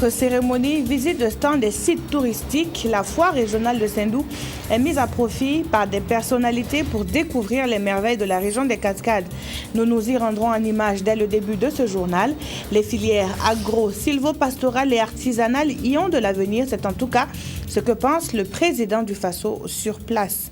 Entre cérémonies, visites de stands et sites touristiques, la foire régionale de Sendou est mise à profit par des personnalités pour découvrir les merveilles de la région des Cascades. Nous nous y rendrons en images dès le début de ce journal. Les filières agro, sylvo-pastorales et artisanales y ont de l'avenir. C'est en tout cas ce que pense le président du FASO sur place.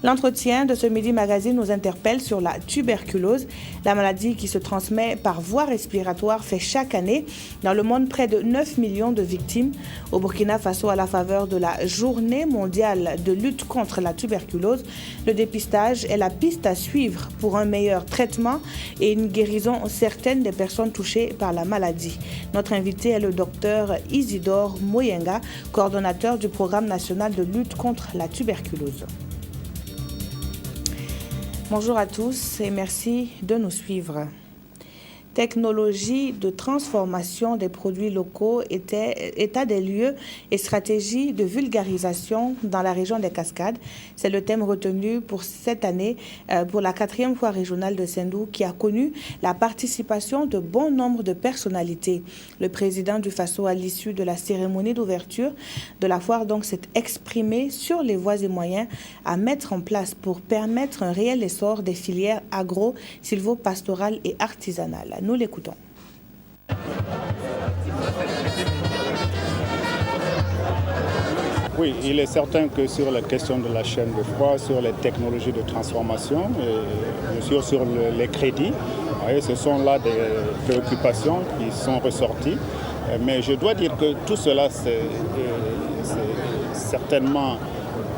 L'entretien de ce Midi Magazine nous interpelle sur la tuberculose. La maladie qui se transmet par voie respiratoire fait chaque année dans le monde près de 9 millions de victimes. Au Burkina Faso, à la faveur de la Journée mondiale de lutte contre la tuberculose, le dépistage est la piste à suivre pour un meilleur traitement et une guérison certaine des personnes touchées par la maladie. Notre invité est le docteur Isidore Moyenga, coordonnateur du programme national de lutte contre la tuberculose. Bonjour à tous et merci de nous suivre. Technologie de transformation des produits locaux, état des lieux et stratégie de vulgarisation dans la région des Cascades. C'est le thème retenu pour cette année pour la 4e foire régionale de Sendou qui a connu la participation de bon nombre de personnalités. Le président du FASO à l'issue de la cérémonie d'ouverture de la foire donc s'est exprimé sur les voies et moyens à mettre en place pour permettre un réel essor des filières agro, sylvo-pastorales et artisanales. Nous l'écoutons. Oui, il est certain que sur la question de la chaîne de froid, sur les technologies de transformation, et bien sûr sur les crédits, ce sont là des préoccupations qui sont ressorties. Mais je dois dire que tout cela, c'est certainement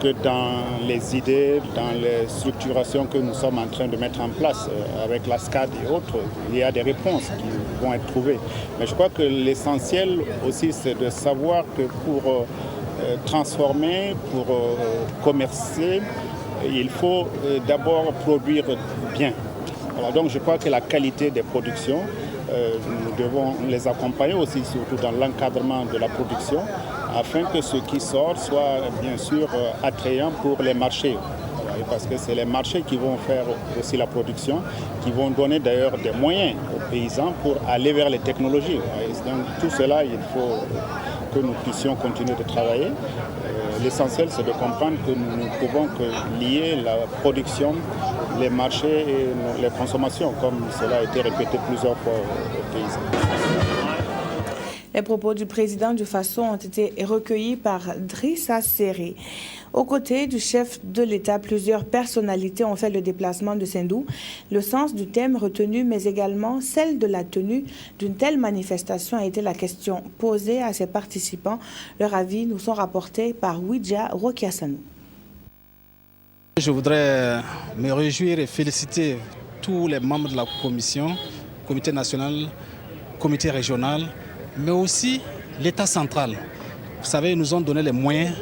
que dans les idées, dans les structurations que nous sommes en train de mettre en place avec la SCAD et autres, il y a des réponses qui vont être trouvées. Mais je crois que l'essentiel aussi, c'est de savoir que pour transformer, pour commercer, il faut d'abord produire bien. Alors donc je crois que la qualité des productions, nous devons les accompagner aussi, surtout dans l'encadrement de la production, afin que ce qui sort soit bien sûr attrayant pour les marchés. Parce que c'est les marchés qui vont faire aussi la production, qui vont donner d'ailleurs des moyens aux paysans pour aller vers les technologies. Donc tout cela, il faut que nous puissions continuer de travailler. L'essentiel, c'est de comprendre que nous ne pouvons que lier la production, les marchés et les consommations, comme cela a été répété plusieurs fois aux paysans. Les propos du président du FASO ont été recueillis par Drissa Serré. Aux côtés du chef de l'État, plusieurs personnalités ont fait le déplacement de Sendou. Le sens du thème retenu, mais également celle de la tenue d'une telle manifestation a été la question posée à ses participants. Leurs avis nous sont rapportés par Ouidja Rokiasanou. Je voudrais me réjouir et féliciter tous les membres de la commission, comité national, comité régional, mais aussi l'État central. Vous savez, ils nous ont donné les moyens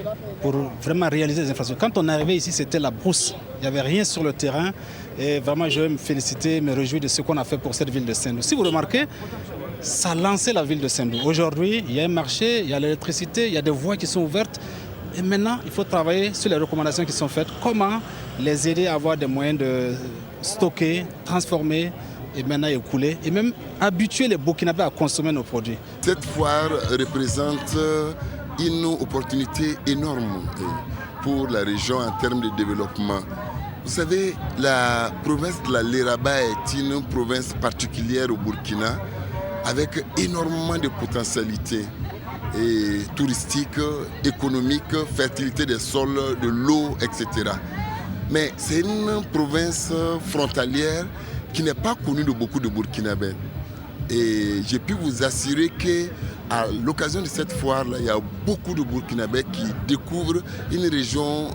pour vraiment réaliser les infrastructures. Quand on est arrivé ici, c'était la brousse. Il n'y avait rien sur le terrain. Et vraiment, je veux me féliciter, me réjouir de ce qu'on a fait pour cette ville de Sendou. Si vous remarquez, ça a lancé la ville de Sendou. Aujourd'hui, il y a un marché, il y a l'électricité, il y a des voies qui sont ouvertes. Et maintenant, il faut travailler sur les recommandations qui sont faites. Comment les aider à avoir des moyens de stocker, transformer, et maintenant écouler, et même habituer les Burkinabés à consommer nos produits. Cette foire représente une opportunité énorme pour la région en termes de développement. Vous savez, la province de la Léraba est une province particulière au Burkina avec énormément de potentialités et touristiques, économiques, fertilité des sols, de l'eau, etc. Mais c'est une province frontalière qui n'est pas connue de beaucoup de Burkinabés. Et j'ai pu vous assurer qu'à l'occasion de cette foire-là, il y a beaucoup de Burkinabés qui découvrent une région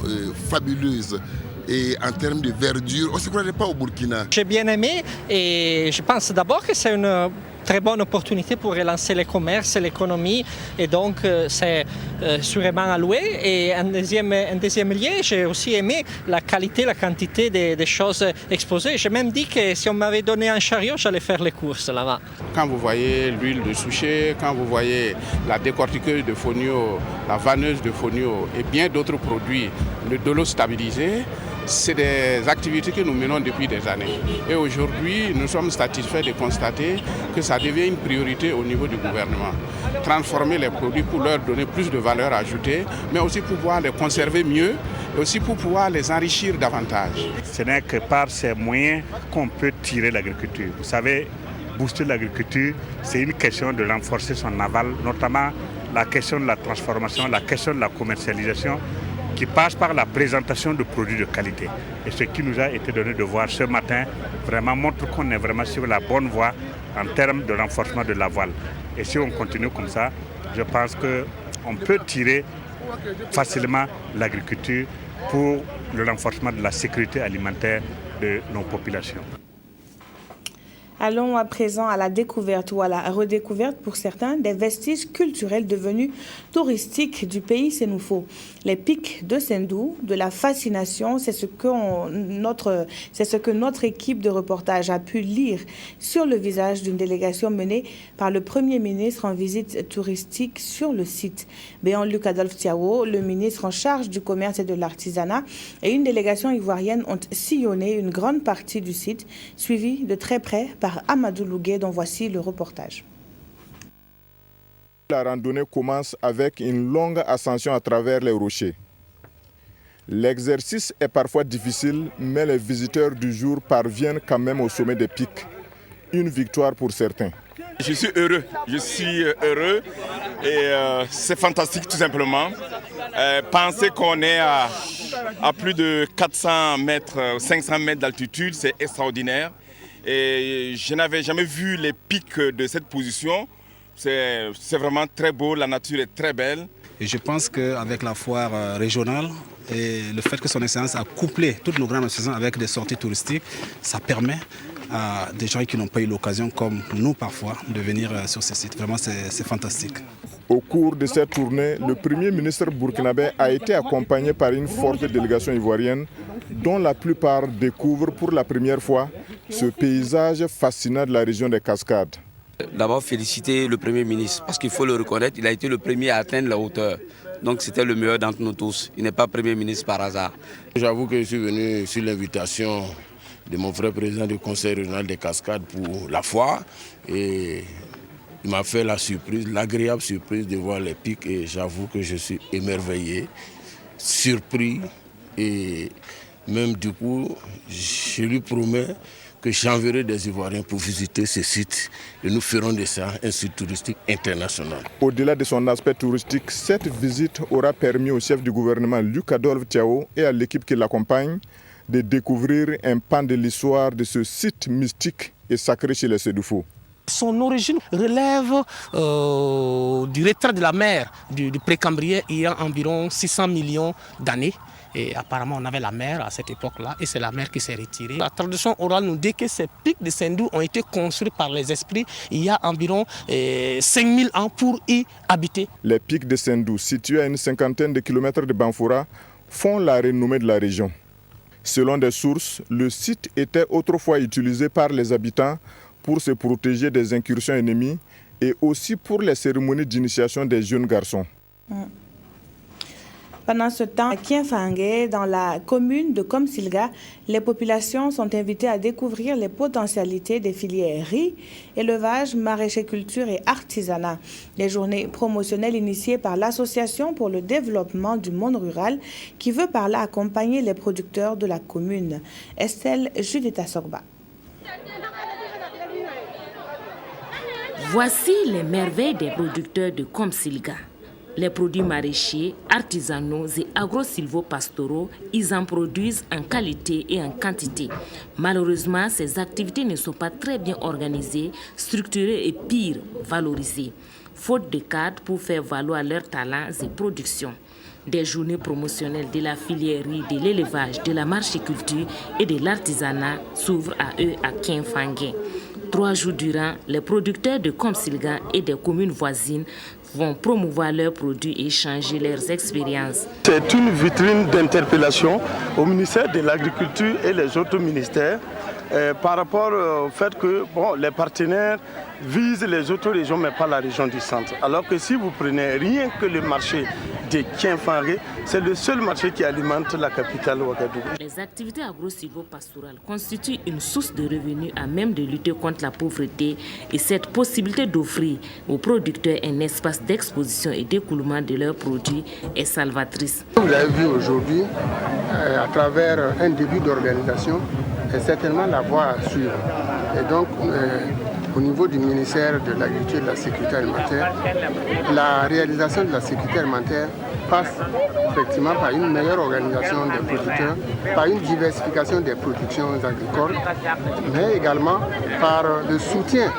fabuleuse. Et en termes de verdure, on ne se croirait pas au Burkina. J'ai bien aimé et je pense d'abord que c'est une très bonne opportunité pour relancer le commerce et l'économie et donc c'est sûrement alloué. Et en deuxième lieu, j'ai aussi aimé la qualité, la quantité des choses exposées. J'ai même dit que si on m'avait donné un chariot, j'allais faire les courses là-bas. Quand vous voyez l'huile de souchet, quand vous voyez la décortiqueuse de fonio, la vanneuse de fonio et bien d'autres produits de l'eau stabilisée, c'est des activités que nous menons depuis des années. Et aujourd'hui, nous sommes satisfaits de constater que ça devient une priorité au niveau du gouvernement. Transformer les produits pour leur donner plus de valeur ajoutée, mais aussi pour pouvoir les conserver mieux et aussi pour pouvoir les enrichir davantage. Ce n'est que par ces moyens qu'on peut tirer l'agriculture. Vous savez, booster l'agriculture, c'est une question de renforcer son aval, notamment la question de la transformation, la question de la commercialisation, qui passe par la présentation de produits de qualité. Et ce qui nous a été donné de voir ce matin vraiment montre qu'on est vraiment sur la bonne voie en termes de renforcement de l'aval. Et si on continue comme ça, je pense qu'on peut tirer facilement l'agriculture pour le renforcement de la sécurité alimentaire de nos populations. Allons à présent à la découverte ou à la redécouverte pour certains des vestiges culturels devenus touristiques du pays sénoufo. Les pics de Sendou, de la fascination, c'est ce que notre équipe de reportage a pu lire sur le visage d'une délégation menée par le Premier ministre en visite touristique sur le site. Béan-Luc Adolphe Tiao, le ministre en charge du commerce et de l'artisanat, et une délégation ivoirienne ont sillonné une grande partie du site, suivi de très près par Amadou Lougué, dont voici le reportage. La randonnée commence avec une longue ascension à travers les rochers. L'exercice est parfois difficile, mais les visiteurs du jour parviennent quand même au sommet des pics. Une victoire pour certains. Je suis heureux et c'est fantastique tout simplement. Penser qu'on est à plus de 400 mètres, 500 mètres d'altitude, c'est extraordinaire. Et je n'avais jamais vu les pics de cette position. C'est vraiment très beau, la nature est très belle. Et je pense qu'avec la foire régionale et le fait que son Excellence a couplé toutes nos grandes saisons avec des sorties touristiques, ça permet à des gens qui n'ont pas eu l'occasion, comme nous parfois, de venir sur ces sites. Vraiment, c'est fantastique. Au cours de cette tournée, le Premier ministre burkinabé a été accompagné par une forte délégation ivoirienne dont la plupart découvrent pour la première fois ce paysage fascinant de la région des Cascades. D'abord féliciter le Premier ministre parce qu'il faut le reconnaître, il a été le premier à atteindre la hauteur. Donc c'était le meilleur d'entre nous tous. Il n'est pas Premier ministre par hasard. J'avoue que je suis venu sur l'invitation de mon frère président du Conseil régional des Cascades pour la foire. Et il m'a fait la surprise, l'agréable surprise de voir les pics et j'avoue que je suis émerveillé, surpris et même du coup, je lui promets que j'enverrai des Ivoiriens pour visiter ce site et nous ferons de ça un site touristique international. Au-delà de son aspect touristique, cette visite aura permis au chef du gouvernement Luc Adolphe Tiao et à l'équipe qui l'accompagne de découvrir un pan de l'histoire de ce site mystique et sacré chez les Sédoufo. Son origine relève du retrait de la mer du Précambrien il y a environ 600 millions d'années. Et apparemment, on avait la mer à cette époque-là et c'est la mer qui s'est retirée. La tradition orale nous dit que ces pics de Sendou ont été construits par les esprits il y a environ 5000 ans pour y habiter. Les pics de Sendou, situés à une cinquantaine de kilomètres de Banfoura, font la renommée de la région. Selon des sources, le site était autrefois utilisé par les habitants pour se protéger des incursions ennemies et aussi pour les cérémonies d'initiation des jeunes garçons. Pendant ce temps, à Kienfangé, dans la commune de Komsilga, les populations sont invitées à découvrir les potentialités des filières riz, élevage, maraîchère-culture et artisanat. Des journées promotionnelles initiées par l'Association pour le développement du monde rural qui veut par là accompagner les producteurs de la commune. Estelle Judita Sogba. Voici les merveilles des producteurs de Komsilga. Les produits maraîchers, artisanaux et agro-silvopastoraux, ils en produisent en qualité et en quantité. Malheureusement, ces activités ne sont pas très bien organisées, structurées et pire, valorisées. Faute de cadres pour faire valoir leurs talents et productions. Des journées promotionnelles de la filière riz, de l'élevage, de la marchiculture et de l'artisanat s'ouvrent à eux à Kienfangé. 3 jours durant, les producteurs de Komsilga et des communes voisines vont promouvoir leurs produits et échanger leurs expériences. C'est une vitrine d'interpellation au ministère de l'Agriculture et les autres ministères par rapport au fait que les partenaires visent les autres régions mais pas la région du centre. Alors que si vous prenez rien que le marché de Kienfanré, c'est le seul marché qui alimente la capitale Ouagadougou. Les activités agro-silvopastorales constituent une source de revenus à même de lutter contre la pauvreté et cette possibilité d'offrir aux producteurs un espace d'exposition et d'écoulement de leurs produits est salvatrice. Vous l'avez vu aujourd'hui, à travers un début d'organisation, est certainement la voie à suivre. Et donc, au niveau du ministère de l'Agriculture et de la Sécurité alimentaire, la réalisation de la sécurité alimentaire passe effectivement par une meilleure organisation des producteurs, par une diversification des productions agricoles, mais également par le soutien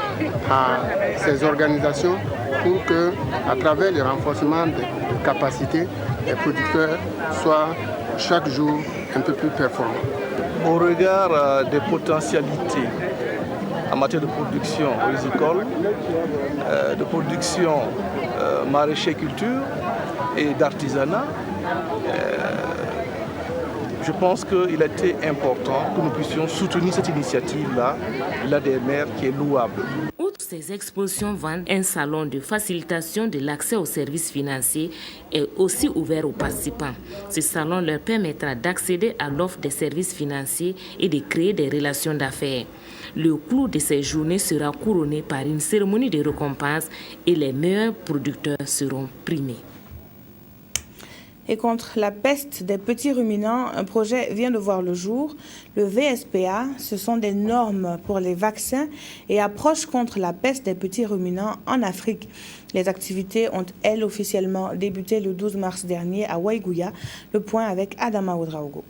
à ces organisations pour que, à travers le renforcement des capacités, les producteurs soient chaque jour un peu plus performants. Au regard des potentialités en matière de production rizicole, de production maraîcher-culture et d'artisanat, je pense qu'il a été important que nous puissions soutenir cette initiative-là, l'ADMR, qui est louable. Outre ces expositions vendent, un salon de facilitation de l'accès aux services financiers est aussi ouvert aux participants. Ce salon leur permettra d'accéder à l'offre des services financiers et de créer des relations d'affaires. Le clou de ces journées sera couronné par une cérémonie de récompense et les meilleurs producteurs seront primés. Et contre la peste des petits ruminants, un projet vient de voir le jour. Le VSPA, ce sont des normes pour les vaccins et approches contre la peste des petits ruminants en Afrique. Les activités ont, elles, officiellement débuté le 12 mars dernier à Waïgouya. Le point avec Adama Oudraogo.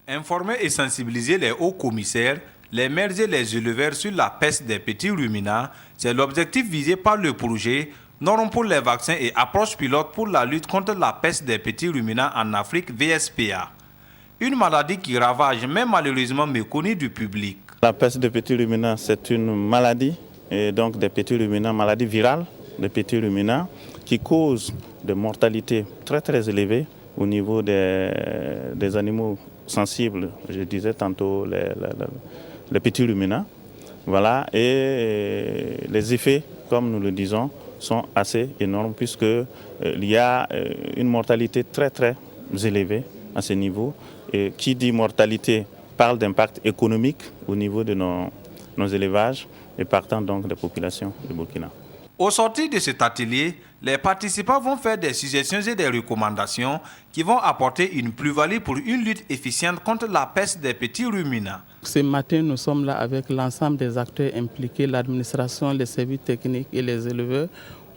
Informer et sensibiliser les hauts commissaires, les maires et les éleveurs sur la peste des petits ruminants, c'est l'objectif visé par le projet Normes pour les vaccins et approche pilote pour la lutte contre la peste des petits ruminants en Afrique, VSPA. Une maladie qui ravage, mais malheureusement méconnue du public. La peste des petits ruminants, c'est une maladie, et donc des petits ruminants, maladie virale des petits ruminants, qui cause de mortalité très très élevée au niveau des animaux sensibles, je disais tantôt les petits ruminants. Voilà, et les effets, comme nous le disons, sont assez énormes puisqu'il y a une mortalité très très élevée à ce niveau. Et qui dit mortalité parle d'impact économique au niveau de nos élevages et partant donc des populations du Burkina. Au sortir de cet atelier, les participants vont faire des suggestions et des recommandations qui vont apporter une plus-value pour une lutte efficiente contre la peste des petits ruminants. Ce matin, nous sommes là avec l'ensemble des acteurs impliqués, l'administration, les services techniques et les éleveurs,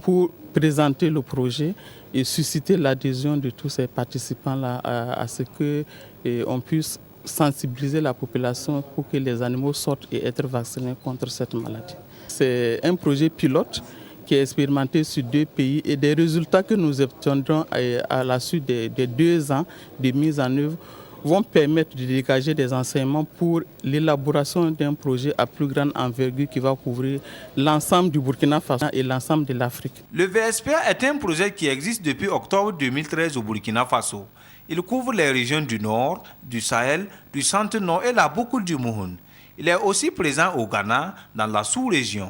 pour présenter le projet et susciter l'adhésion de tous ces participants-là à ce qu'on puisse sensibiliser la population pour que les animaux sortent et être vaccinés contre cette maladie. C'est un projet pilote qui est expérimenté sur 2 pays et des résultats que nous obtiendrons à la suite des 2 ans de mise en œuvre vont permettre de dégager des enseignements pour l'élaboration d'un projet à plus grande envergure qui va couvrir l'ensemble du Burkina Faso et l'ensemble de l'Afrique. Le VSPA est un projet qui existe depuis octobre 2013 au Burkina Faso. Il couvre les régions du Nord, du Sahel, du Centre-Nord et la boucle du Mouhoun. Il est aussi présent au Ghana, dans la sous-région.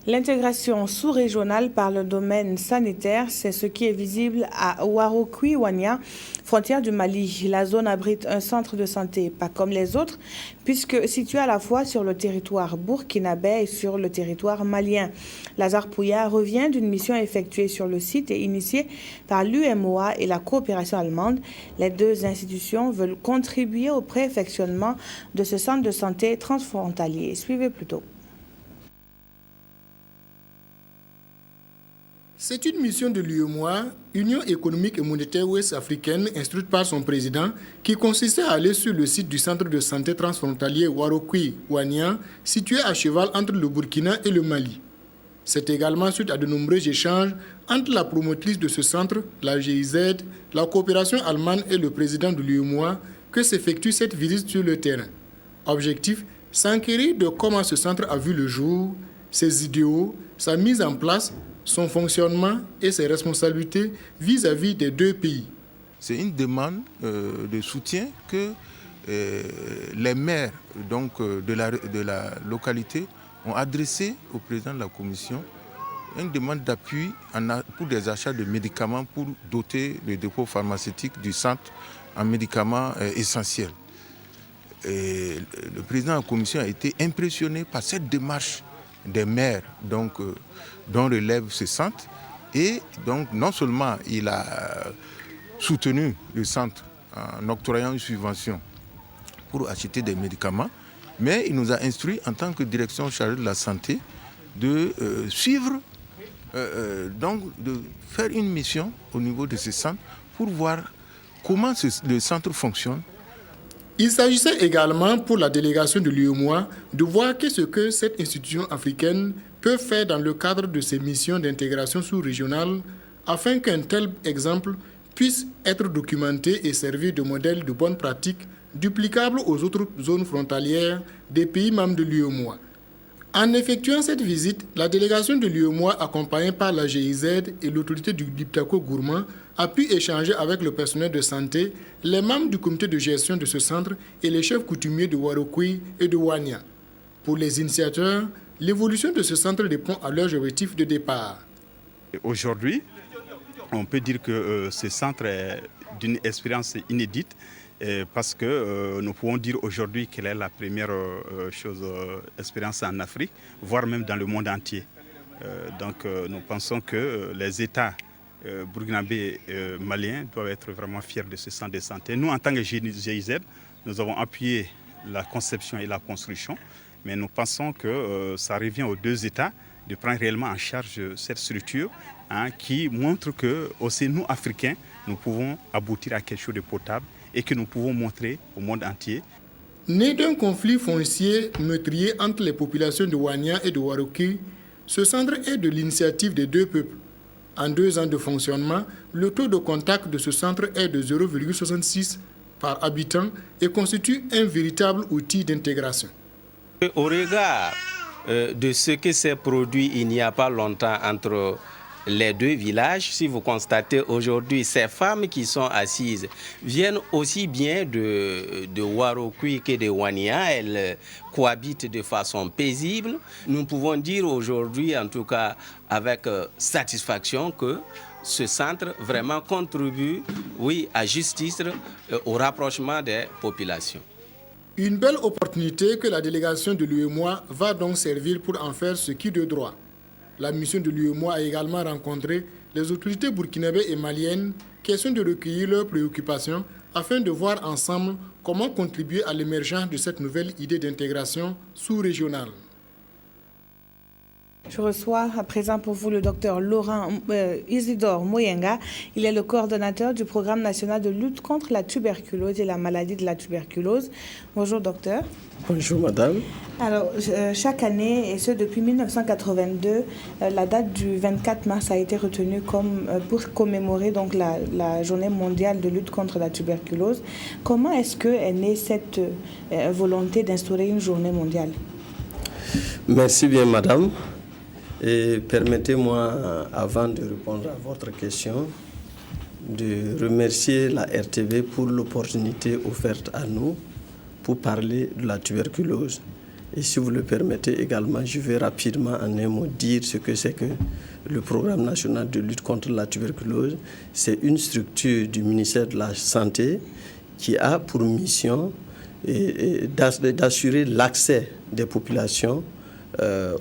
L'intégration sous-régionale par le domaine sanitaire, c'est ce qui est visible à Ouarokui-Wania, frontière du Mali. La zone abrite un centre de santé, pas comme les autres, puisque situé à la fois sur le territoire burkinabé et sur le territoire malien. Lazare Pouya revient d'une mission effectuée sur le site et initiée par l'UMOA et la coopération allemande. Les 2 institutions veulent contribuer au perfectionnement de ce centre de santé transfrontalier. Suivez plutôt. C'est une mission de l'UEMOA, Union économique et monétaire ouest-africaine, instruite par son président, qui consistait à aller sur le site du centre de santé transfrontalier Ouarokui-Wania, situé à cheval entre le Burkina et le Mali. C'est également suite à de nombreux échanges entre la promotrice de ce centre, la GIZ, la coopération allemande et le président de l'UEMOA que s'effectue cette visite sur le terrain. Objectif, s'enquérir de comment ce centre a vu le jour, ses idéaux, sa mise en place, son fonctionnement et ses responsabilités vis-à-vis des deux pays. C'est une demande de soutien que les maires de la localité ont adressée au président de la commission, une demande d'appui pour des achats de médicaments pour doter le dépôt pharmaceutique du centre en médicaments essentiels. Et le président de la commission a été impressionné par cette démarche des maires dont relève ce centre. Et donc non seulement il a soutenu le centre en octroyant une subvention pour acheter des médicaments, mais il nous a instruit en tant que direction chargée de la santé de suivre, de faire une mission au niveau de ce centre pour voir comment le centre fonctionne. Il s'agissait également pour la délégation de l'UEMOA de voir qu'est-ce que cette institution africaine peut faire dans le cadre de ses missions d'intégration sous-régionale afin qu'un tel exemple puisse être documenté et servir de modèle de bonne pratique duplicable aux autres zones frontalières des pays membres de l'UEMOA. En effectuant cette visite, la délégation de l'UEMOA, accompagnée par la GIZ et l'autorité du Diptako Gourmand, a pu échanger avec le personnel de santé, les membres du comité de gestion de ce centre et les chefs coutumiers de Warokui et de Wania. Pour les initiateurs, l'évolution de ce centre répond à leur objectif de départ. Aujourd'hui, on peut dire que ce centre est d'une expérience inédite parce que nous pouvons dire aujourd'hui qu'elle est la première expérience en Afrique, voire même dans le monde entier. Donc nous pensons que les États burkinabés et maliens doivent être vraiment fiers de ce centre de santé. Nous, en tant que GIZ, nous avons appuyé la conception et la construction, mais nous pensons que ça revient aux deux États de prendre réellement en charge cette structure qui montre que aussi nous, Africains, nous pouvons aboutir à quelque chose de potable et que nous pouvons montrer au monde entier. Né d'un conflit foncier meurtrier entre les populations de Wania et de Warokui, ce centre est de l'initiative des deux peuples. En 2 ans de fonctionnement, le taux de contact de ce centre est de 0,66 par habitant et constitue un véritable outil d'intégration. Au regard de ce que s'est produit il n'y a pas longtemps entre les deux villages, si vous constatez aujourd'hui, ces femmes qui sont assises viennent aussi bien de Warokui que de Wania. Elles cohabitent de façon paisible. Nous pouvons dire aujourd'hui, en tout cas avec satisfaction, que ce centre vraiment contribue, à justice, au rapprochement des populations. Une belle opportunité que la délégation de l'UEMOA va donc servir pour en faire ce qui de droit. La mission de l'UEMOA a également rencontré les autorités burkinabées et maliennes, question de recueillir leurs préoccupations afin de voir ensemble comment contribuer à l'émergence de cette nouvelle idée d'intégration sous-régionale. Je reçois à présent pour vous le docteur Isidore Moyenga. Il est le coordonnateur du programme national de lutte contre la tuberculose et la maladie de la tuberculose. Bonjour docteur. Bonjour madame. Alors, chaque année, et ce depuis 1982, la date du 24 mars a été retenue pour commémorer donc la journée mondiale de lutte contre la tuberculose. Comment est-ce qu'est née cette volonté d'instaurer une journée mondiale? Merci bien madame. Et permettez-moi, avant de répondre à votre question, de remercier la RTV pour l'opportunité offerte à nous pour parler de la tuberculose. Et si vous le permettez également, je vais rapidement en un mot dire ce que c'est que le programme national de lutte contre la tuberculose. C'est une structure du ministère de la Santé qui a pour mission d'assurer l'accès des populations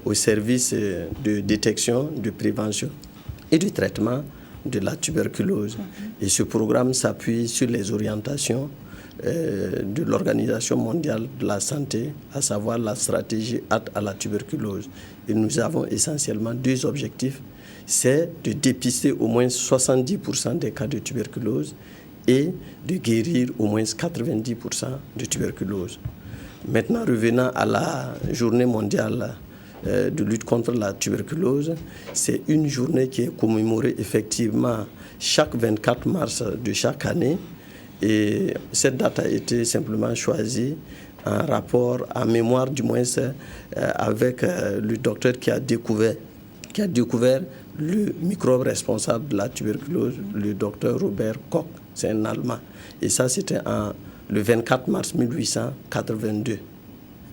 aux services de détection, de prévention et de traitement de la tuberculose. Et ce programme s'appuie sur les orientations de l'Organisation mondiale de la santé, à savoir la stratégie à la tuberculose. Et nous avons essentiellement 2 objectifs. C'est de dépister au moins 70% des cas de tuberculose et de guérir au moins 90% de tuberculose. Maintenant, revenant à la journée mondiale de lutte contre la tuberculose, c'est une journée qui est commémorée effectivement chaque 24 mars de chaque année. Et cette date a été simplement choisie en rapport, en mémoire du moins, avec le docteur qui a découvert qui a découvert le microbe responsable de la tuberculose, le docteur Robert Koch, c'est un Allemand. Et ça, c'était le 24 mars 1882.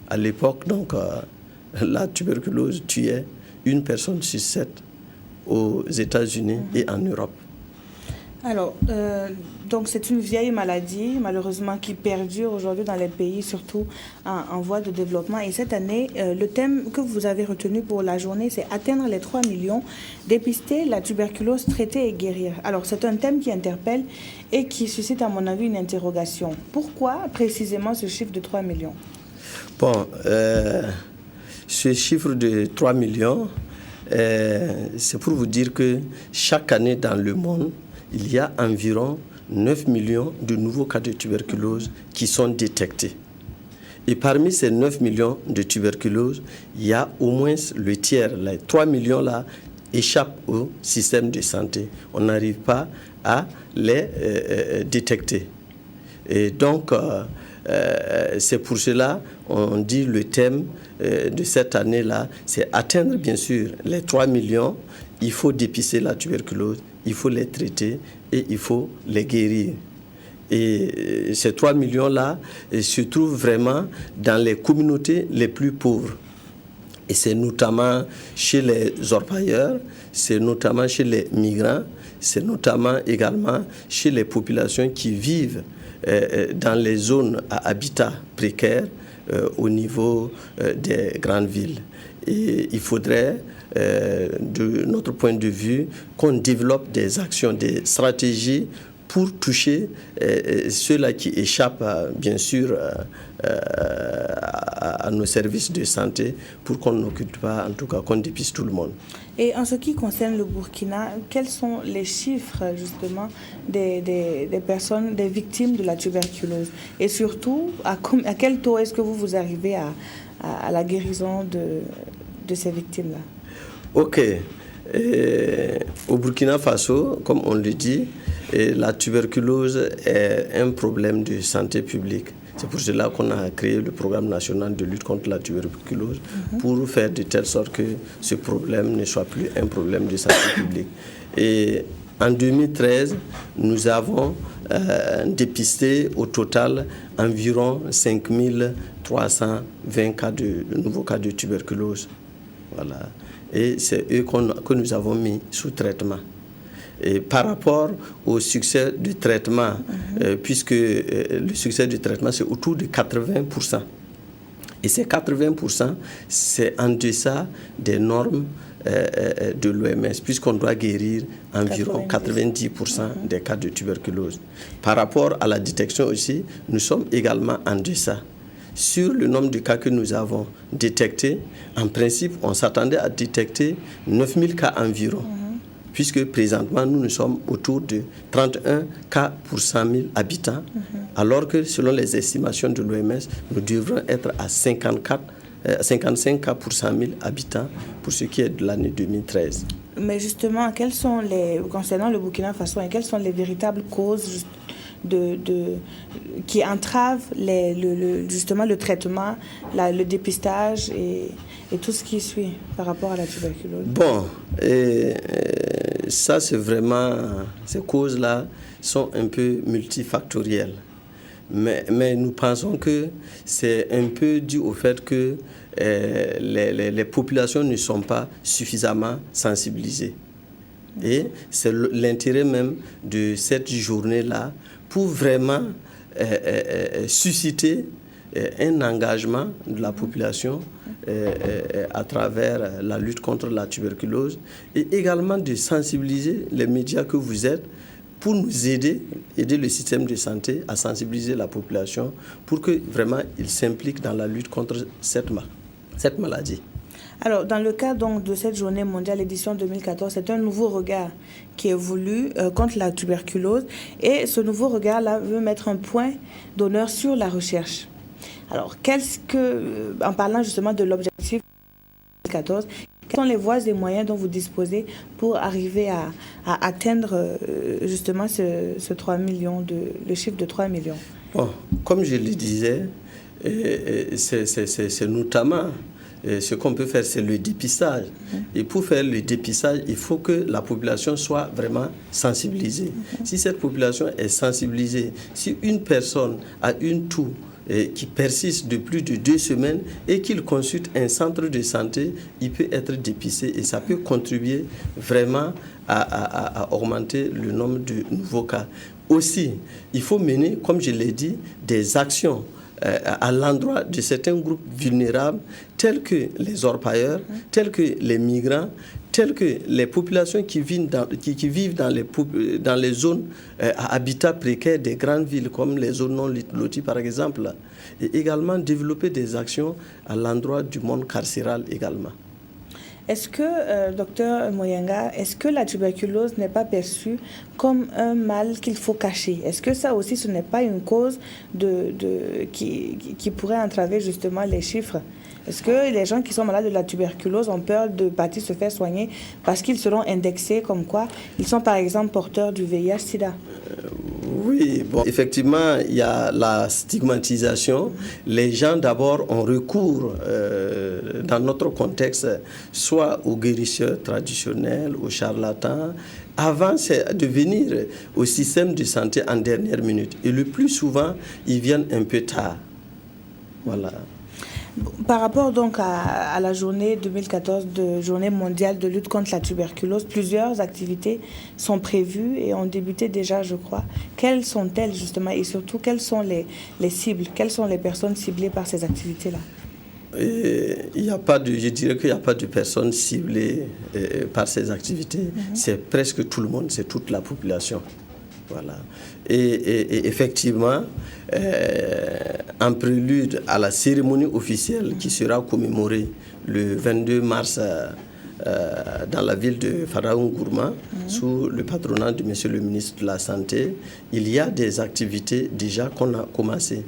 À l'époque, donc, la tuberculose tuait une personne sur 7 aux États-Unis et en Europe. Alors, donc c'est une vieille maladie, malheureusement, qui perdure aujourd'hui dans les pays, surtout en voie de développement. Et cette année, le thème que vous avez retenu pour la journée, c'est atteindre les 3 millions, dépister la tuberculose, traiter et guérir. Alors, c'est un thème qui interpelle et qui suscite, à mon avis, une interrogation. Pourquoi précisément ce chiffre de 3 millions? Bon, ce chiffre de 3 millions, c'est pour vous dire que chaque année dans le monde, il y a environ 9 millions de nouveaux cas de tuberculose qui sont détectés. Et parmi ces 9 millions de tuberculose, il y a au moins le tiers, les 3 millions-là, échappent au système de santé. On n'arrive pas à les détecter. Et donc, c'est pour cela on dit le thème de cette année-là, c'est atteindre bien sûr les 3 millions. Il faut dépister la tuberculose, il faut les traiter et il faut les guérir. Et ces 3 millions-là se trouvent vraiment dans les communautés les plus pauvres. Et c'est notamment chez les orpailleurs, c'est notamment chez les migrants, c'est notamment également chez les populations qui vivent dans les zones à habitat précaire au niveau des grandes villes. Et il faudrait, de notre point de vue, qu'on développe des actions, des stratégies pour toucher ceux-là qui échappent, bien sûr, à nos services de santé, pour qu'on n'occupe pas, en tout cas, qu'on dépiste tout le monde. Et en ce qui concerne le Burkina, quels sont les chiffres, justement, des personnes, des victimes de la tuberculose? Et surtout, à quel taux est-ce que vous arrivez à la guérison de ces victimes-là? Ok. Au Burkina Faso, comme on le dit, la tuberculose est un problème de santé publique. C'est pour cela qu'on a créé le programme national de lutte contre la tuberculose, pour faire de telle sorte que ce problème ne soit plus un problème de santé publique. Et en 2013, nous avons dépisté au total environ 5320 nouveaux cas de tuberculose. Voilà. Et c'est eux que nous avons mis sous traitement. Et par rapport au succès du traitement, puisque le succès du traitement, c'est autour de 80%. Et ces 80%, c'est en deçà des normes de l'OMS, puisqu'on doit guérir environ 90% des cas de tuberculose. Par rapport à la détection aussi, nous sommes également en deçà. Sur le nombre de cas que nous avons détectés, en principe, on s'attendait à détecter 9000 cas environ. Puisque présentement, nous sommes autour de 31 cas pour 100 000 habitants, alors que selon les estimations de l'OMS, nous devrons être à 55 cas pour 100 000 habitants pour ce qui est de l'année 2013. Mais justement, concernant le Burkina Faso, quelles sont les véritables causes qui entravent justement le traitement, le dépistage et tout ce qui suit par rapport à la tuberculose? Bon, ça c'est vraiment, ces causes-là sont un peu multifactorielles. Mais nous pensons que c'est un peu dû au fait que les populations ne sont pas suffisamment sensibilisées. Et c'est l'intérêt même de cette journée-là pour vraiment susciter un engagement de la population à travers la lutte contre la tuberculose et également de sensibiliser les médias que vous êtes pour nous aider le système de santé à sensibiliser la population pour que vraiment ils s'impliquent dans la lutte contre cette maladie. Alors, dans le cadre donc, de cette journée mondiale édition 2014, c'est un nouveau regard qui est voulu contre la tuberculose. Et ce nouveau regard-là veut mettre un point d'honneur sur la recherche. Alors, en parlant justement de l'objectif 2014, quelles sont les voies et moyens dont vous disposez pour arriver à atteindre justement ce 3 millions, le chiffre de 3 millions? Bon, comme je le disais, c'est notamment ce qu'on peut faire, c'est le dépistage. Et pour faire le dépistage, il faut que la population soit vraiment sensibilisée. Si cette population est sensibilisée, si une personne a une toux qui persiste de plus de 2 semaines et qu'il consulte un centre de santé, il peut être dépisté et ça peut contribuer vraiment à augmenter le nombre de nouveaux cas. Aussi, il faut mener, comme je l'ai dit, des actions à l'endroit de certains groupes vulnérables, tels que les orpailleurs, tels que les migrants, tels que les populations qui vivent dans les zones à habitat précaire des grandes villes, comme les zones non loties par exemple, et également développer des actions à l'endroit du monde carcéral également. Est-ce que, docteur Moyenga, est-ce que la tuberculose n'est pas perçue comme un mal qu'il faut cacher? Est-ce que ça aussi, ce n'est pas une cause qui pourrait entraver justement les chiffres? Est-ce que les gens qui sont malades de la tuberculose ont peur de partir se faire soigner parce qu'ils seront indexés comme quoi ils sont par exemple porteurs du VIH-Sida? Oui, bon, effectivement, il y a la stigmatisation. Les gens d'abord ont recours, dans notre contexte, soit aux guérisseurs traditionnels, aux charlatans, avant de venir au système de santé en dernière minute. Et le plus souvent, ils viennent un peu tard. Voilà. Par rapport donc à la journée 2014 de journée mondiale de lutte contre la tuberculose, plusieurs activités sont prévues et ont débuté déjà, je crois. Quelles sont-elles justement et surtout quelles sont les cibles? Quelles sont les personnes ciblées par ces activités-là? Je dirais qu'il n'y a pas de personnes ciblées par ces activités. C'est presque tout le monde, c'est toute la population. Voilà. Et effectivement, en prélude à la cérémonie officielle qui sera commémorée le 22 mars dans la ville de Faraoun-Gourma, sous le patronat de Monsieur le ministre de la Santé, il y a des activités déjà qu'on a commencées,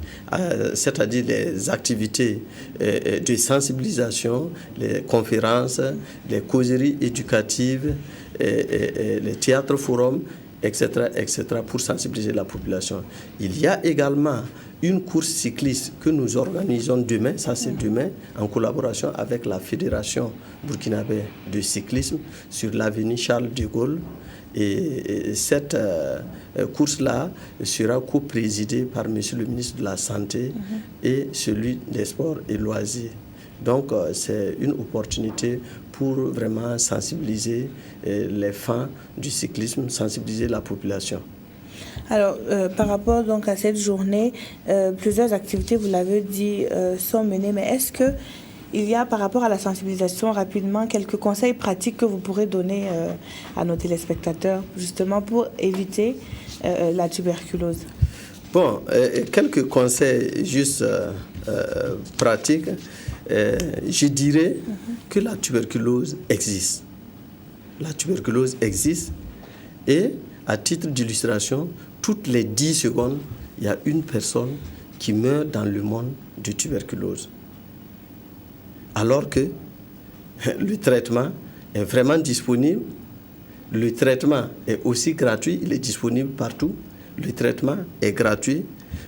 c'est-à-dire les activités de sensibilisation, les conférences, les causeries éducatives, les théâtres-forums, etc., pour sensibiliser la population. Il y a également une course cycliste que nous organisons demain, ça c'est demain, en collaboration avec la Fédération burkinabé de cyclisme sur l'avenue Charles de Gaulle. Et cette course-là sera co-présidée par Monsieur le ministre de la Santé et celui des sports et loisirs. Donc c'est une opportunité pour vraiment sensibiliser les fans du cyclisme, sensibiliser la population. Alors, par rapport donc à cette journée, plusieurs activités, vous l'avez dit, sont menées, mais est-ce que il y a, par rapport à la sensibilisation, rapidement, quelques conseils pratiques que vous pourrez donner à nos téléspectateurs, justement pour éviter la tuberculose? Bon, quelques conseils juste pratiques. Je dirais que la tuberculose existe. La tuberculose existe et, à titre d'illustration, toutes les 10 secondes, il y a une personne qui meurt dans le monde de tuberculose. Alors que le traitement est vraiment disponible, le traitement est aussi gratuit, il est disponible partout, le traitement est gratuit.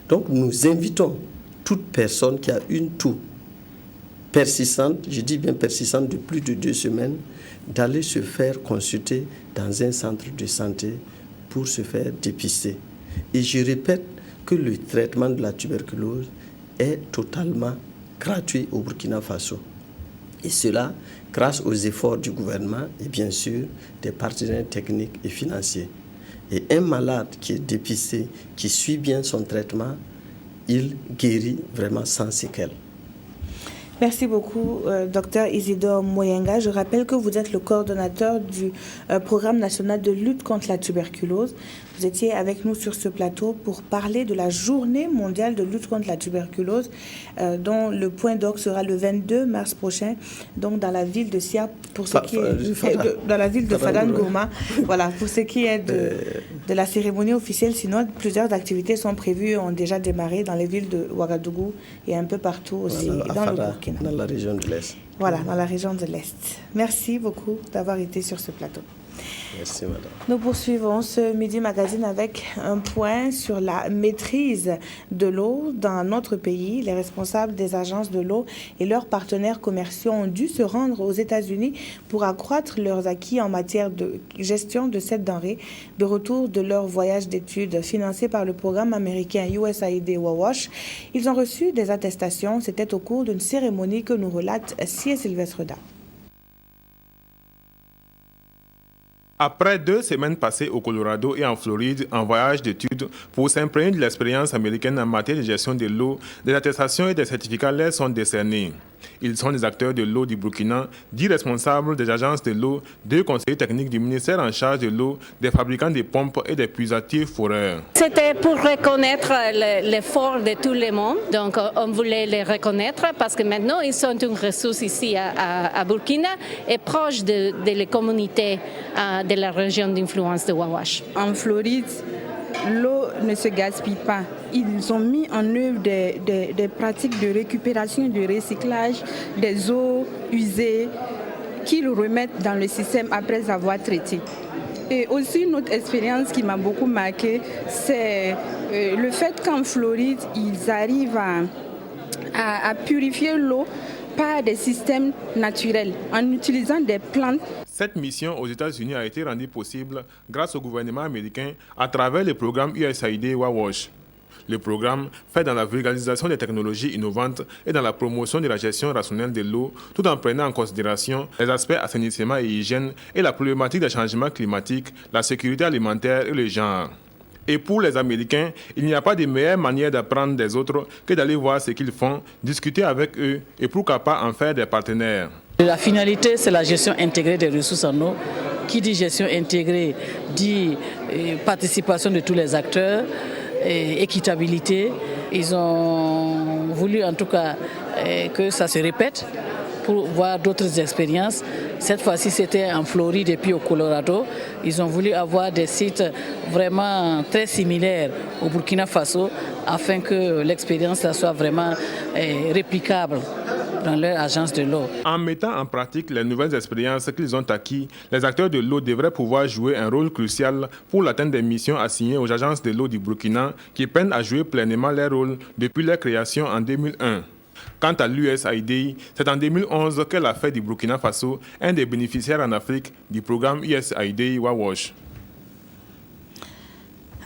Donc nous invitons toute personne qui a une toux persistante, je dis bien persistante, de plus de 2 semaines, d'aller se faire consulter dans un centre de santé pour se faire dépister. Et je répète que le traitement de la tuberculose est totalement gratuit au Burkina Faso. Et cela grâce aux efforts du gouvernement et bien sûr des partenaires techniques et financiers. Et un malade qui est dépisté, qui suit bien son traitement, il guérit vraiment sans séquelles. Merci beaucoup, Dr Isidore Moyenga. Je rappelle que vous êtes le coordonnateur du programme national de lutte contre la tuberculose. Vous étiez avec nous sur ce plateau pour parler de la journée mondiale de lutte contre la tuberculose, dont le point d'orgue sera le 22 mars prochain, donc dans la ville de Sia, pour ce qui est dans la ville de Faraoun-Gourma. Voilà, pour ce qui est de la cérémonie officielle. Sinon, plusieurs activités sont prévues, ont déjà démarré dans les villes de Ouagadougou et un peu partout aussi dans le Burkina. Dans la région de l'Est. Voilà, dans la région de l'Est. Merci beaucoup d'avoir été sur ce plateau. Merci, madame. Nous poursuivons ce Midi Magazine avec un point sur la maîtrise de l'eau dans notre pays. Les responsables des agences de l'eau et leurs partenaires commerciaux ont dû se rendre aux États-Unis pour accroître leurs acquis en matière de gestion de cette denrée, de retour de leur voyage d'études financé par le programme américain USAID WAWASH. Ils ont reçu des attestations. C'était au cours d'une cérémonie que nous relate C. Sylvestre Da. Après 2 semaines passées au Colorado et en Floride en voyage d'études pour s'imprégner de l'expérience américaine en matière de gestion de l'eau, des attestations et des certificats leur sont décernés. Ils sont des acteurs de l'eau du Burkina, 10 responsables des agences de l'eau, 2 conseillers techniques du ministère en charge de l'eau, des fabricants de pompes et des puisatiers foreurs. C'était pour reconnaître l'effort de tout le monde. Donc on voulait les reconnaître parce que maintenant ils sont une ressource ici à Burkina et proche de la communauté de la région d'influence de Wawash. En Floride, l'eau ne se gaspille pas. Ils ont mis en œuvre des pratiques de récupération et de recyclage des eaux usées qu'ils remettent dans le système après avoir traité. Et aussi une autre expérience qui m'a beaucoup marqué, c'est le fait qu'en Floride, ils arrivent à purifier l'eau par des systèmes naturels en utilisant des plantes. Cette mission aux États-Unis a été rendue possible grâce au gouvernement américain à travers le programme USAID WAWASH. Le programme fait dans la vulgarisation des technologies innovantes et dans la promotion de la gestion rationnelle de l'eau, tout en prenant en considération les aspects assainissement et hygiène et la problématique des changements climatiques, la sécurité alimentaire et le genre. Et pour les Américains, il n'y a pas de meilleure manière d'apprendre des autres que d'aller voir ce qu'ils font, discuter avec eux et pourquoi pas en faire des partenaires. La finalité, c'est la gestion intégrée des ressources en eau. Qui dit gestion intégrée dit participation de tous les acteurs, équitabilité. Ils ont voulu en tout cas que ça se répète pour voir d'autres expériences. Cette fois-ci, c'était en Floride et puis au Colorado. Ils ont voulu avoir des sites vraiment très similaires au Burkina Faso afin que l'expérience soit vraiment réplicable dans leur agence de l'eau. En mettant en pratique les nouvelles expériences qu'ils ont acquises, les acteurs de l'eau devraient pouvoir jouer un rôle crucial pour l'atteinte des missions assignées aux agences de l'eau du Burkina qui peinent à jouer pleinement leur rôle depuis leur création en 2001. Quant à l'USAID, c'est en 2011 qu'elle a fait du Burkina Faso un des bénéficiaires en Afrique du programme USAID WAWASH.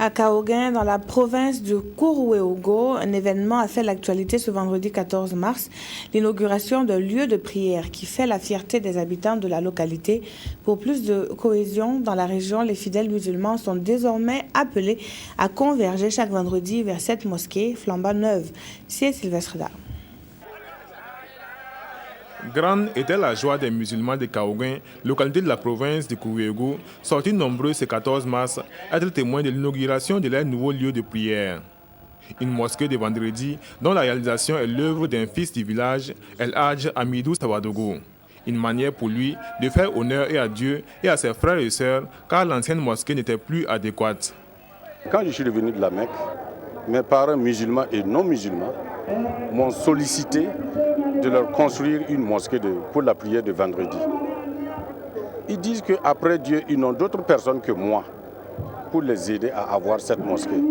À Kaoguin, dans la province de Kourouéougo, un événement a fait l'actualité ce vendredi 14 mars, l'inauguration d'un lieu de prière qui fait la fierté des habitants de la localité. Pour plus de cohésion dans la région, les fidèles musulmans sont désormais appelés à converger chaque vendredi vers cette mosquée flambant neuve. C'est Sylvestre Da. Grande était la joie des musulmans de Kaoguin, localité de la province de Kourouéougo, sortis nombreux ce 14 mars, être témoins de l'inauguration de leur nouveau lieu de prière. Une mosquée de vendredi dont la réalisation est l'œuvre d'un fils du village, El Hadj Amidou Sawadogo. Une manière pour lui de faire honneur et à Dieu et à ses frères et sœurs, car l'ancienne mosquée n'était plus adéquate. Quand je suis revenu de la Mecque, mes parents musulmans et non musulmans m'ont sollicité de leur construire une mosquée pour la prière de vendredi. Ils disent qu'après Dieu, ils n'ont d'autres personnes que moi pour les aider à avoir cette mosquée.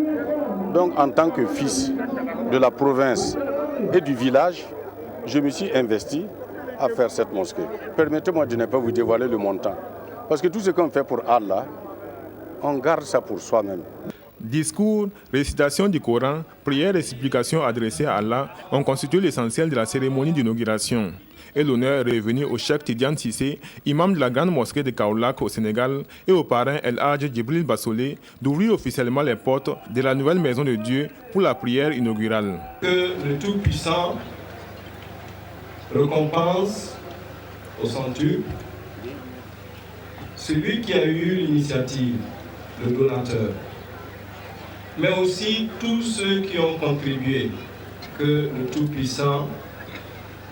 Donc en tant que fils de la province et du village, je me suis investi à faire cette mosquée. Permettez-moi de ne pas vous dévoiler le montant. Parce que tout ce qu'on fait pour Allah, on garde ça pour soi-même. Discours, récitation du Coran, prières et supplications adressées à Allah ont constitué l'essentiel de la cérémonie d'inauguration. Et l'honneur est revenu au cheikh Tidiane Sissé, imam de la grande mosquée de Kaolack au Sénégal, et au parrain El Hadj Djibril Bassolé, d'ouvrir officiellement les portes de la nouvelle maison de Dieu pour la prière inaugurale. Que le Tout-Puissant récompense au centuple celui qui a eu l'initiative, le donateur, mais aussi tous ceux qui ont contribué, que le Tout-Puissant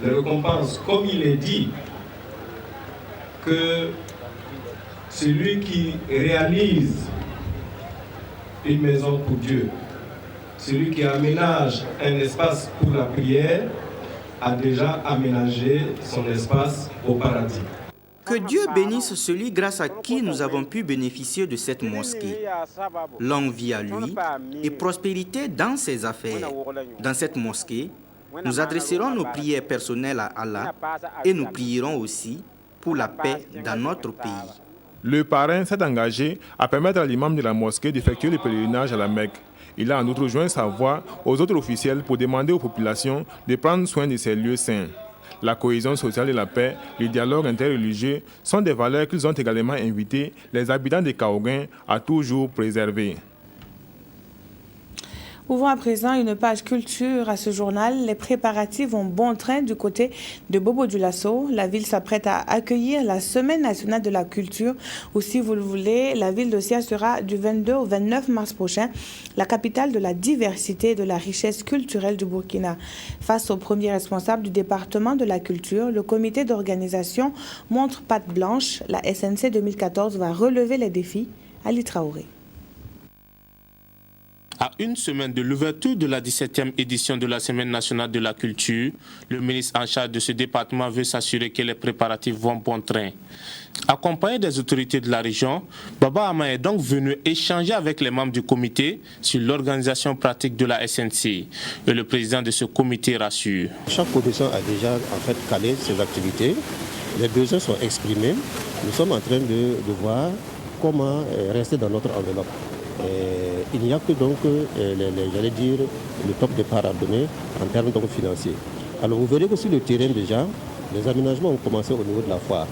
le récompense, comme il est dit, que celui qui réalise une maison pour Dieu, celui qui aménage un espace pour la prière, a déjà aménagé son espace au paradis. Que Dieu bénisse celui grâce à qui nous avons pu bénéficier de cette mosquée. Longue vie à lui et prospérité dans ses affaires. Dans cette mosquée, nous adresserons nos prières personnelles à Allah et nous prierons aussi pour la paix dans notre pays. Le parrain s'est engagé à permettre à l'imam de la mosquée d'effectuer le pèlerinage à la Mecque. Il a en outre joint sa voix aux autres officiels pour demander aux populations de prendre soin de ces lieux saints. La cohésion sociale et la paix, le dialogue interreligieux sont des valeurs qu'ils ont également invité les habitants de Kaoguin à toujours préserver. Ouvrons à présent une page culture à ce journal. Les préparatifs vont bon train du côté de Bobo-Dioulasso. La ville s'apprête à accueillir la Semaine nationale de la culture, ou si vous le voulez, la ville de Sia sera du 22 au 29 mars prochain la capitale de la diversité et de la richesse culturelle du Burkina. Face aux premiers responsables du département de la culture, le comité d'organisation montre patte blanche. La SNC 2014 va relever les défis. Ali Traoré. À une semaine de l'ouverture de la 17e édition de la Semaine nationale de la culture, le ministre en charge de ce département veut s'assurer que les préparatifs vont bon train. Accompagné des autorités de la région, Baba Ama est donc venu échanger avec les membres du comité sur l'organisation pratique de la SNC. Et le président de ce comité rassure. Chaque commission a déjà calé ses activités. Les besoins sont exprimés. Nous sommes en train de voir comment rester dans notre enveloppe. Il n'y a que donc, j'allais dire, le top départ à donner en termes donc financiers. Alors vous verrez que sur le terrain déjà, les aménagements ont commencé au niveau de la foire,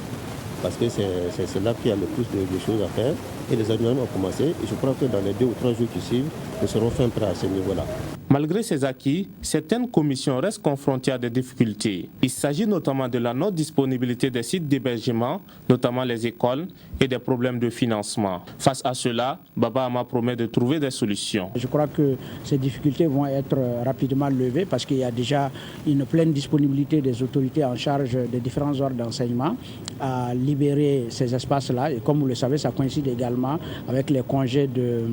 parce que c'est là qu'il y a le plus de choses à faire. Et les aménagements ont commencé, et je crois que dans les 2 ou 3 jours qui suivent, nous serons fin prêts à ce niveau-là. Malgré ces acquis, certaines commissions restent confrontées à des difficultés. Il s'agit notamment de la non-disponibilité des sites d'hébergement, notamment les écoles, et des problèmes de financement. Face à cela, Baba Ama promet de trouver des solutions. Je crois que ces difficultés vont être rapidement levées parce qu'il y a déjà une pleine disponibilité des autorités en charge des différents ordres d'enseignement à libérer ces espaces-là. Et comme vous le savez, ça coïncide également avec les congés du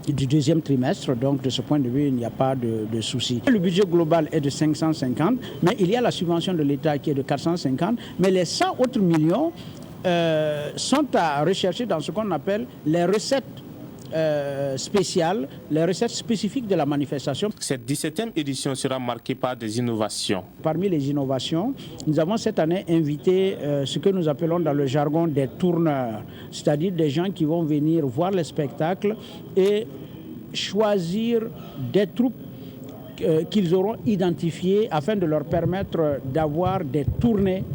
2e trimestre, donc de ce point de vue, il n'y a pas de souci. Le budget global est de 550, mais il y a la subvention de l'État qui est de 450, mais les 100 autres millions sont à rechercher dans ce qu'on appelle les recettes spéciales, les recettes spécifiques de la manifestation. Cette 17e édition sera marquée par des innovations. Parmi les innovations, nous avons cette année invité ce que nous appelons dans le jargon des tourneurs, c'est-à-dire des gens qui vont venir voir les spectacles et choisir des troupes qu'ils auront identifiées afin de leur permettre d'avoir des tournées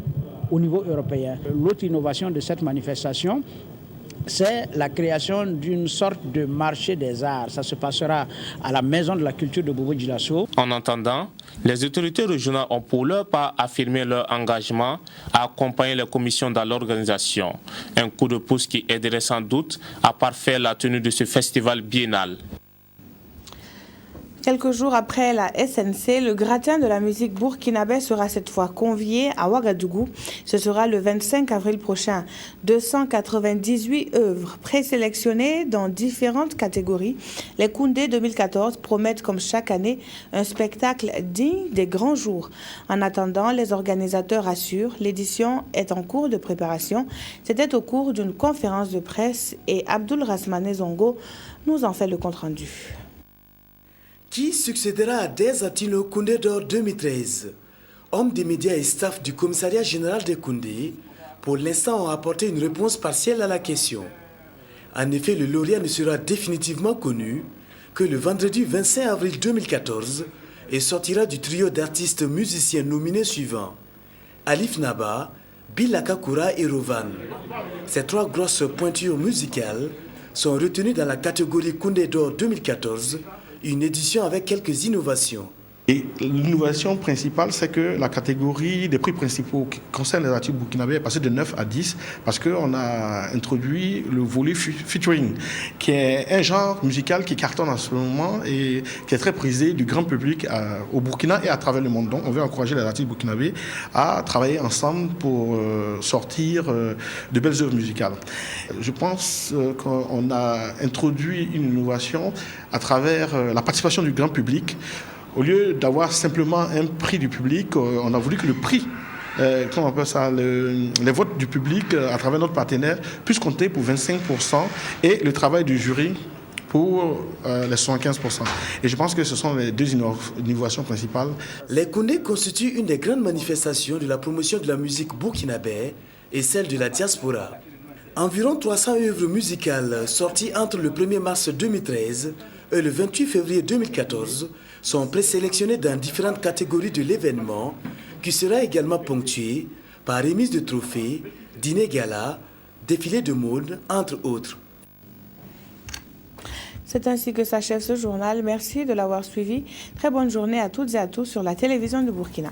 au niveau européen. L'autre innovation de cette manifestation, c'est la création d'une sorte de marché des arts. Ça se passera à la Maison de la Culture de Bobo-Dioulasso. En attendant, les autorités régionales ont pour leur part affirmé leur engagement à accompagner les commissions dans l'organisation. Un coup de pouce qui aiderait sans doute à parfaire la tenue de ce festival biennal. Quelques jours après la SNC, le gratin de la musique burkinabé sera cette fois convié à Ouagadougou. Ce sera le 25 avril prochain. 298 œuvres présélectionnées dans différentes catégories. Les Koundé 2014 promettent comme chaque année un spectacle digne des grands jours. En attendant, les organisateurs assurent l'édition est en cours de préparation. C'était au cours d'une conférence de presse et Abdoul Rasmane Zongo nous en fait le compte-rendu. Qui succédera à Desatino Koundé d'or 2013? Hommes des médias et staff du commissariat général des Koundé, pour l'instant, ont apporté une réponse partielle à la question. En effet, le lauréat ne sera définitivement connu que le vendredi 25 avril 2014 et sortira du trio d'artistes musiciens nominés suivants: Alif Naba, Bilaka Koura et Rovan. Ces 3 grosses pointures musicales sont retenues dans la catégorie Koundé d'or 2014, une édition avec quelques innovations. Et l'innovation principale, c'est que la catégorie des prix principaux qui concerne les artistes burkinabés est passée de 9 à 10 parce qu'on a introduit le volet featuring, qui est un genre musical qui cartonne en ce moment et qui est très prisé du grand public au Burkina et à travers le monde. Donc on veut encourager les artistes burkinabés à travailler ensemble pour sortir de belles œuvres musicales. Je pense qu'on a introduit une innovation à travers la participation du grand public. Au lieu d'avoir simplement un prix du public, on a voulu que le prix comment on appelle ça, les votes du public à travers notre partenaire puissent compter pour 25% et le travail du jury pour les 75%. Et je pense que ce sont les deux innovations principales. Les Koundé constituent une des grandes manifestations de la promotion de la musique burkinabé et celle de la diaspora. Environ 300 œuvres musicales sorties entre le 1er mars 2013 et le 28 février 2014 sont présélectionnées dans différentes catégories de l'événement qui sera également ponctué par remise de trophées, dîner gala, défilé de mode, entre autres. C'est ainsi que s'achève ce journal. Merci de l'avoir suivi. Très bonne journée à toutes et à tous sur la télévision de Burkina.